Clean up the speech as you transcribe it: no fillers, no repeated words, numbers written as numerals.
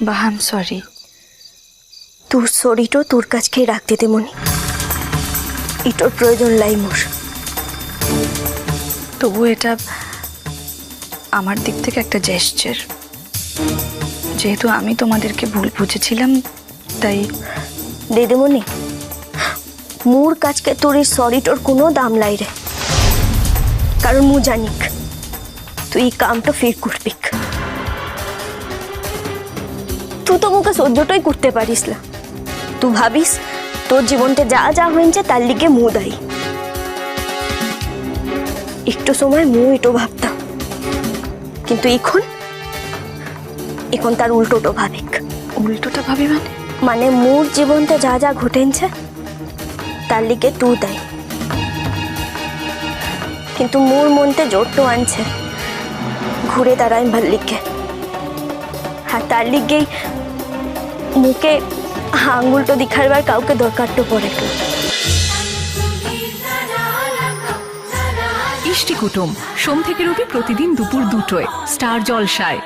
বা I am sorry. তোর সরিটো তোর কাছকেই রাখতে দে মনি, এটার প্রয়োজন লাই মোর। তবু এটা আমার দিক থেকে একটা জেস্চার। যেহেতু আমি তোমাদেরকে ভুল বুঝেছিলাম তাই। দিদিমণি, মোর কাছকে তোর এই সরিটোর কোনো দাম লাই রে, কারণ মু জানিক তুই এই কামটা ফির করবিক। তুই তো মুখে সহ্যটাই করতে পারিস না। তুই ভাবিস তোর জীবনতে যা যা হয়েছে তার লিগে মু দায়ী। একটু সময় মু এটো ভাবতাম, কিন্তু এখন তার উল্টোটো ভাবিক। উল্টোটা ভাবি মানে? মানে মোর জীবনতে যা যা ঘটেছে তার লিগে তুই দায়ী, কিন্তু মোর মনতে জোরটো আনছে ঘুরে দাঁড়াই ভাল লিগে। হ্যাঁ, তার লিগেই মুখে আঙুলটো দেখাবার কাউকে দরকারটো পড়ে। ইষ্টি কুটুম সোম থেকে রবি প্রতিদিন দুপুর 2টোয় স্টার জলসায়।